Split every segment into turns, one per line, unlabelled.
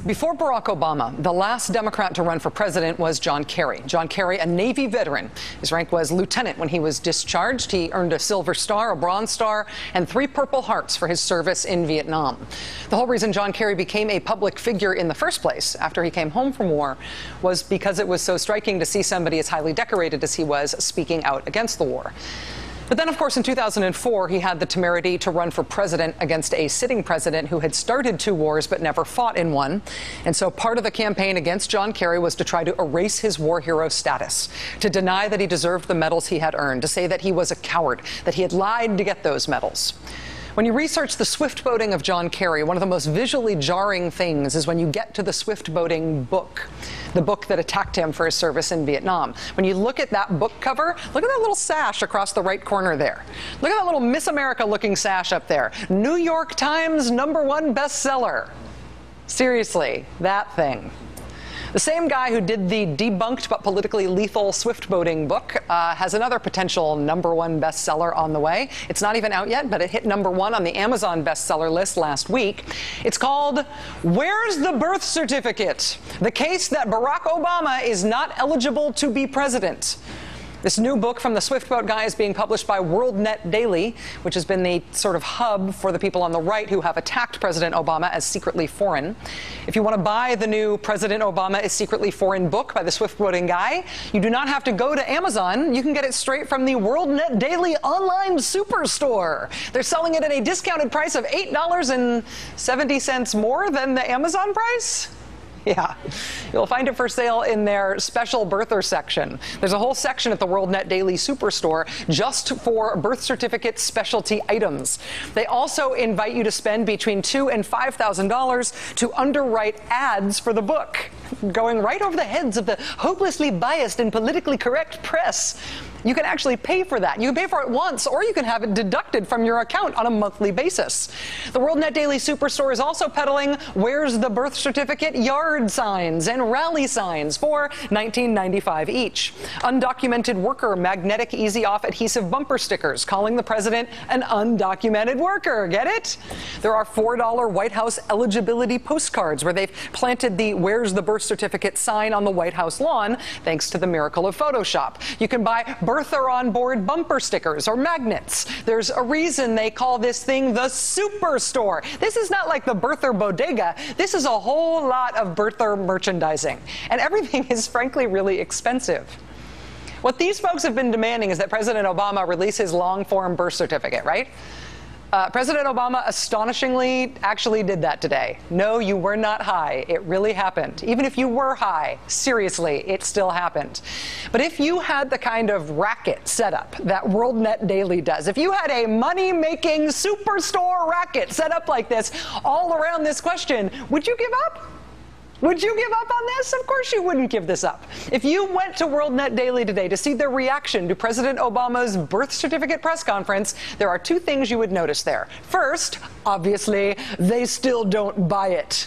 Before Barack Obama, the last Democrat to run for president was John Kerry. John Kerry, a Navy veteran. His rank was lieutenant when he was discharged. He earned a Silver Star, a Bronze Star, and 3 Purple Hearts for his service in Vietnam. The whole reason John Kerry became a public figure in the first place after he came home from war was because it was so striking to see somebody as highly decorated as he was speaking out against the war. But then, of course, in 2004, he had the temerity to run for president against a sitting president who had started 2 wars but never fought in one. And so part of the campaign against John Kerry was to try to erase his war hero status, to deny that he deserved the medals he had earned, to say that he was a coward, that he had lied to get those medals. When you research the swift boating of John Kerry, one of the most visually jarring things is when you get to the swift boating book, the book that attacked him for his service in Vietnam. When you look at that book cover, look at that little sash across the right corner there. Look at that little Miss America looking sash up there. New York Times #1 bestseller. Seriously, that thing. The same guy who did the debunked but politically lethal swift boating book has another potential #1 bestseller on the way. It's not even out yet, but it hit #1 on the Amazon bestseller list last week. It's called Where's the Birth Certificate? The Case That Barack Obama is Not Eligible to Be President. This new book from the Swift Boat guy is being published by WorldNet Daily, which has been the sort of hub for the people on the right who have attacked President Obama as secretly foreign. If you want to buy the new President Obama is Secretly Foreign book by the Swift Boating guy, you do not have to go to Amazon. You can get it straight from the WorldNet Daily online superstore. They're selling it at a discounted price of $8.70 more than the Amazon price. Yeah, you'll find it for sale in their special birther section. There's a whole section at the WorldNet Daily Superstore just for birth certificate specialty items. They also invite you to spend between $2,000 and $5,000 to underwrite ads for the book, going right over the heads of the hopelessly biased and politically correct press. You can actually pay for that. You can pay for it once, or you can have it deducted from your account on a monthly basis. The WorldNet Daily Superstore is also peddling Where's the Birth Certificate yard signs and rally signs for $19.95 each. Undocumented worker magnetic easy-off adhesive bumper stickers calling the president an undocumented worker. Get it? There are $4 White House eligibility postcards where they've planted the Where's the Birth Certificate sign on the White House lawn, thanks to the miracle of Photoshop. You can buy birther on board bumper stickers or magnets. There's a reason they call this thing the Superstore. This is not like the birther bodega. This is a whole lot of birther merchandising. And everything is frankly really expensive. What these folks have been demanding is that President Obama release his long-form birth certificate, right? President Obama astonishingly actually did that today. No, you were not high. It really happened. Even if you were high, seriously, it still happened. But if you had the kind of racket set up that WorldNet Daily does, if you had a money-making superstore racket set up like this all around this question, would you give up? Would you give up on this? Of course you wouldn't give this up. If you went to WorldNet Daily today to see their reaction to President Obama's birth certificate press conference, there are 2 things you would notice there. First, obviously, they still don't buy it.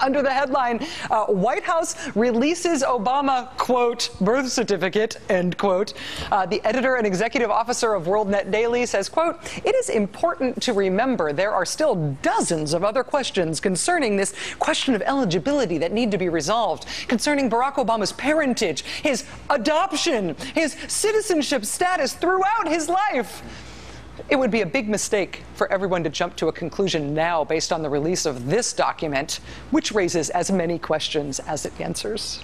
Under the headline, White House releases Obama, quote, birth certificate, end quote. The editor and executive officer of WorldNet Daily says, quote, it is important to remember there are still dozens of other questions concerning this question of eligibility that need to be resolved, concerning Barack Obama's parentage, his adoption, his citizenship status throughout his life. It would be a big mistake for everyone to jump to a conclusion now based on the release of this document, which raises as many questions as it answers.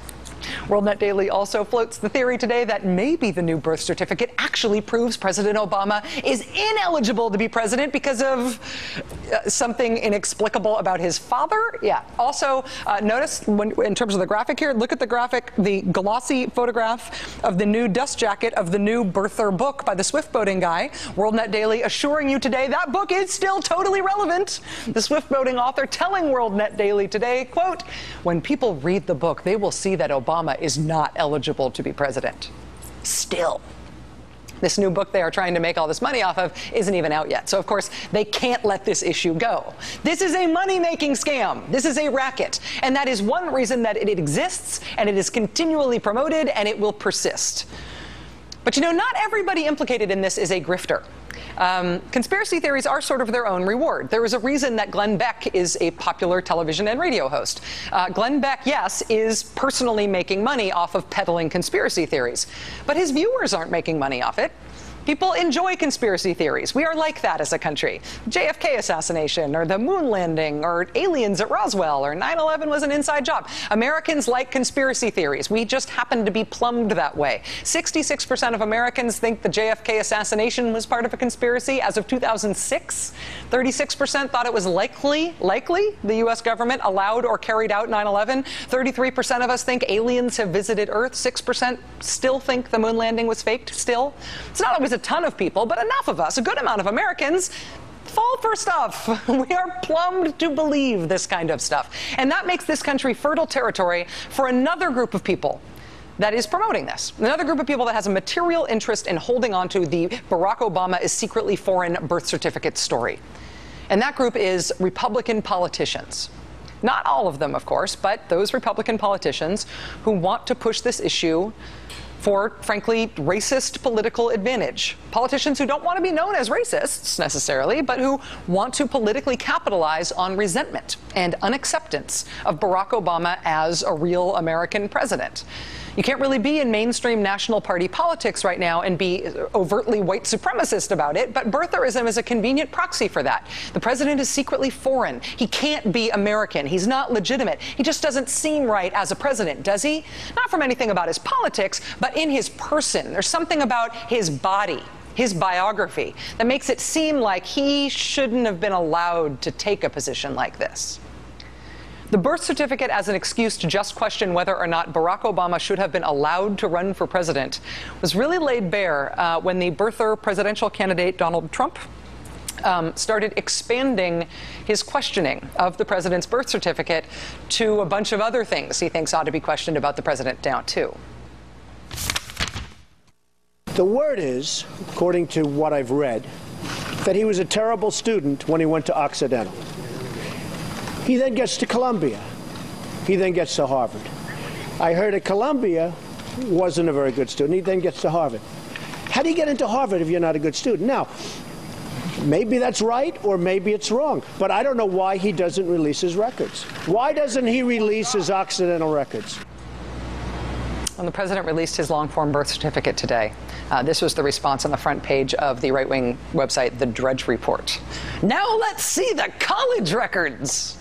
WorldNet Daily also floats the theory today that maybe the new birth certificate actually proves President Obama is ineligible to be president because of something inexplicable about his father. Yeah. Also, notice in terms of the graphic here, look at the graphic, the glossy photograph of the new dust jacket of the new birther book by the Swift Boating guy. WorldNet Daily assuring you today that book is still totally relevant. The Swift Boating author telling WorldNet Daily today, quote, when people read the book, they will see that Obama is not eligible to be president. Still. This new book they are trying to make all this money off of isn't even out yet. So, of course, they can't let this issue go. This is a money-making scam. This is a racket. And that is one reason that it exists, and it is continually promoted, and it will persist. But, you know, not everybody implicated in this is a grifter. Conspiracy theories are sort of their own reward. There is a reason that Glenn Beck is a popular television and radio host. Glenn Beck, yes, is personally making money off of peddling conspiracy theories, but his viewers aren't making money off it. People enjoy conspiracy theories. We are like that as a country. JFK assassination, or the moon landing, or aliens at Roswell, or 9/11 was an inside job. Americans like conspiracy theories. We just happen to be plumbed that way. 66% of Americans think the JFK assassination was part of a conspiracy as of 2006. 36% thought it was likely the U.S. government allowed or carried out 9/11. 33% of us think aliens have visited Earth. 6% still think the moon landing was faked still. It's not always a ton of people, but enough of us, a good amount of Americans, fall for stuff. We are plumbed to believe this kind of stuff. And that makes this country fertile territory for another group of people that is promoting this. Another group of people that has a material interest in holding on to the Barack Obama is secretly foreign birth certificate story. And that group is Republican politicians. Not all of them, of course, but those Republican politicians who want to push this issue for, frankly, racist political advantage. Politicians who don't want to be known as racists, necessarily, but who want to politically capitalize on resentment and unacceptance of Barack Obama as a real American president. You can't really be in mainstream National Party politics right now and be overtly white supremacist about it, but birtherism is a convenient proxy for that. The president is secretly foreign. He can't be American. He's not legitimate. He just doesn't seem right as a president, does he? Not from anything about his politics, but in his person. There's something about his body, his biography, that makes it seem like he shouldn't have been allowed to take a position like this. The birth certificate as an excuse to just question whether or not Barack Obama should have been allowed to run for president was really laid bare when the birther presidential candidate Donald Trump started expanding his questioning of the president's birth certificate to a bunch of other things he thinks ought to be questioned about the president now, too.
The word is, according to what I've read, that he was a terrible student when he went to Occidental. He then gets to Columbia. He then gets to Harvard. I heard at Columbia wasn't a very good student. He then gets to Harvard. How do you get into Harvard if you're not a good student? Now, maybe that's right or maybe it's wrong, but I don't know why he doesn't release his records. Why doesn't he release his Occidental records?
When the president released his long-form birth certificate today, this was the response on the front page of the right-wing website, The Drudge Report. Now let's see the college records.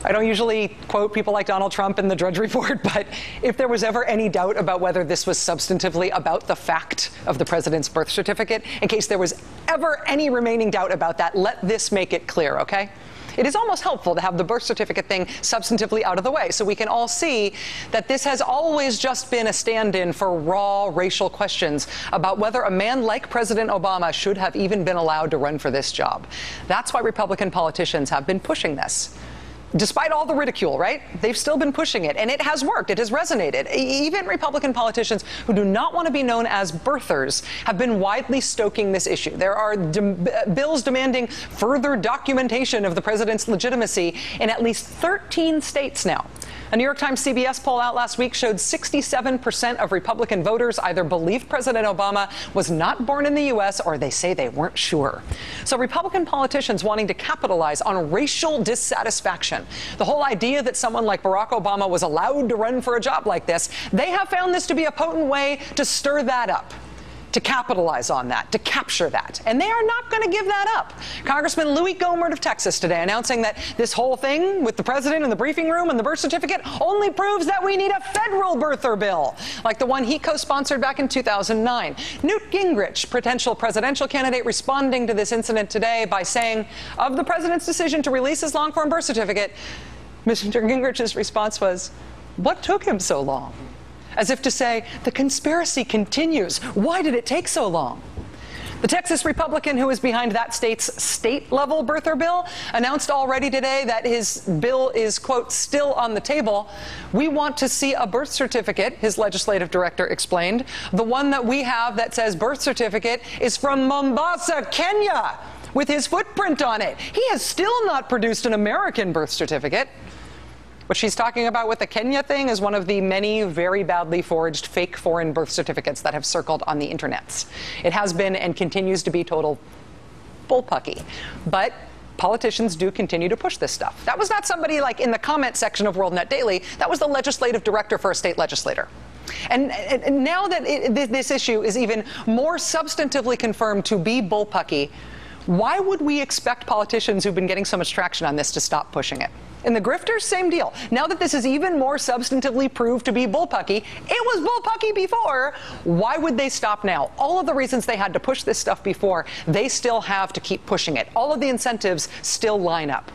I don't usually quote people like Donald Trump in the Drudge Report, but if there was ever any doubt about whether this was substantively about the fact of the president's birth certificate, in case there was ever any remaining doubt about that, let this make it clear, okay? It is almost helpful to have the birth certificate thing substantively out of the way so we can all see that this has always just been a stand-in for raw racial questions about whether a man like President Obama should have even been allowed to run for this job. That's why Republican politicians have been pushing this. Despite all the ridicule, right? They've still been pushing it, and it has worked. It has resonated. Even Republican politicians who do not want to be known as birthers have been widely stoking this issue. There are bills demanding further documentation of the president's legitimacy in at least 13 states now. A New York Times CBS poll out last week showed 67% of Republican voters either believe President Obama was not born in the U.S. or they say they weren't sure. So Republican politicians wanting to capitalize on racial dissatisfaction, the whole idea that someone like Barack Obama was allowed to run for a job like this, they have found this to be a potent way to stir that up, to capitalize on that, to capture that. And they are not going to give that up. Congressman Louis Gohmert of Texas today announcing that this whole thing with the president in the briefing room and the birth certificate only proves that we need a federal birther bill, like the one he co-sponsored back in 2009. Newt Gingrich, potential presidential candidate, responding to this incident today by saying, of the president's decision to release his long-form birth certificate, Mr. Gingrich's response was, what took him so long? As if to say, the conspiracy continues. Why did it take so long? The Texas Republican who is behind that state's state-level birther bill announced already today that his bill is, quote, still on the table. We want to see a birth certificate, his legislative director explained. The one that we have that says birth certificate is from Mombasa, Kenya, with his footprint on it. He has still not produced an American birth certificate. What she's talking about with the Kenya thing is one of the many very badly forged fake foreign birth certificates that have circled on the internets. It has been and continues to be total bullpucky. But politicians do continue to push this stuff. That was not somebody like in the comment section of WorldNet Daily. That was the legislative director for a state legislator. And now that this issue is even more substantively confirmed to be bullpucky, why would we expect politicians who've been getting so much traction on this to stop pushing it? And the grifters, same deal. Now that this is even more substantively proved to be bullpucky, it was bullpucky before, why would they stop now? All of the reasons they had to push this stuff before, they still have to keep pushing it. All of the incentives still line up.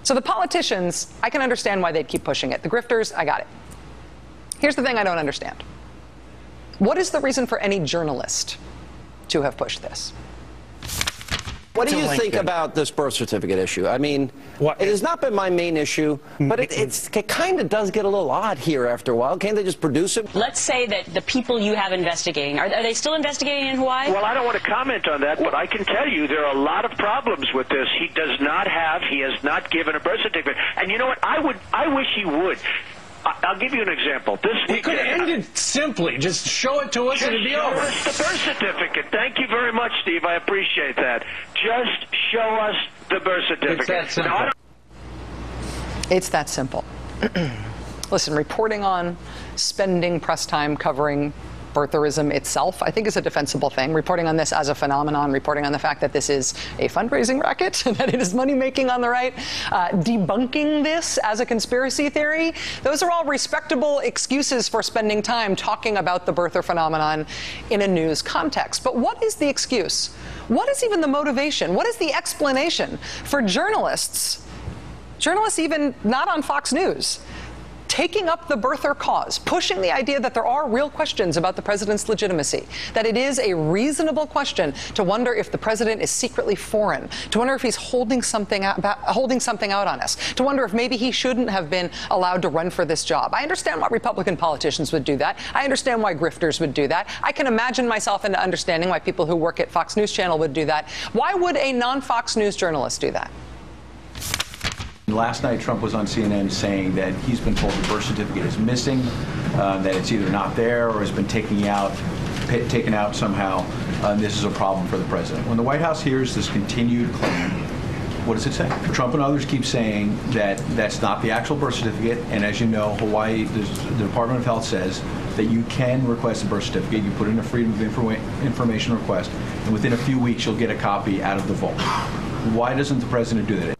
So the politicians, I can understand why they'd keep pushing it. The grifters, I got it. Here's the thing I don't understand. What is the reason for any journalist to have pushed this?
What do you think about this birth certificate issue? I mean, it has not been my main issue, but it kind of does get a little odd here after a while. Can't they just produce it?
Let's say that the people you have investigating, are they still investigating in Hawaii?
Well, I don't want to comment on that, but I can tell you there are a lot of problems with this. He has not given a birth certificate. And you know what? I wish he would. I'll give you an example.
We could have ended simply. Just show it to us and it'd be over.
Show us the birth certificate. Thank you very much, Steve. I appreciate that. Just show us the birth certificate.
It's that simple.
It's that simple. Listen, reporting on spending press time covering birtherism itself, I think, is a defensible thing. Reporting on this as a phenomenon, reporting on the fact that this is a fundraising racket, and that it is money-making on the right, debunking this as a conspiracy theory, those are all respectable excuses for spending time talking about the birther phenomenon in a news context. But what is the excuse? What is even the motivation? What is the explanation for journalists even not on Fox News, taking up the birther cause, pushing the idea that there are real questions about the president's legitimacy, that it is a reasonable question to wonder if the president is secretly foreign, to wonder if he's holding something out on us, to wonder if maybe he shouldn't have been allowed to run for this job. I understand why Republican politicians would do that. I understand why grifters would do that. I can imagine myself into understanding why people who work at Fox News Channel would do that. Why would a non-Fox News journalist do that?
Last night, Trump was on CNN saying that he's been told the birth certificate is missing, that it's either not there or has been taken out somehow. This is a problem for the president. When the White House hears this continued claim, what does it say? Trump and others keep saying that that's not the actual birth certificate, and as you know, Hawaii, the Department of Health says that you can request a birth certificate. You put in a Freedom of Information request, and within a few weeks, you'll get a copy out of the vault. Why doesn't the president do that?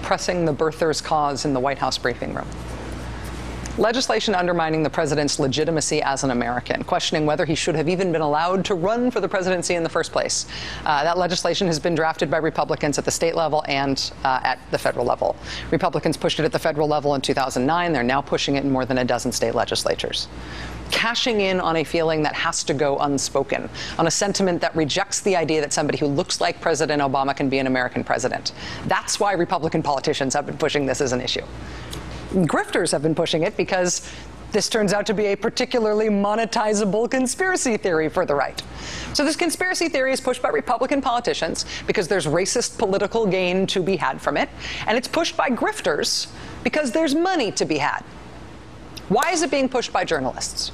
Pressing the birthers' cause in the White House briefing room. Legislation undermining the president's legitimacy as an American, questioning whether he should have even been allowed to run for the presidency in the first place. That legislation has been drafted by Republicans at the state level and at the federal level. Republicans pushed it at the federal level in 2009. They're now pushing it in more than a dozen state legislatures. Cashing in on a feeling that has to go unspoken, on a sentiment that rejects the idea that somebody who looks like President Obama can be an American president. That's why Republican politicians have been pushing this as an issue. Grifters have been pushing it because this turns out to be a particularly monetizable conspiracy theory for the right. So this conspiracy theory is pushed by Republican politicians because there's racist political gain to be had from it, and it's pushed by grifters because there's money to be had. Why is it being pushed by journalists?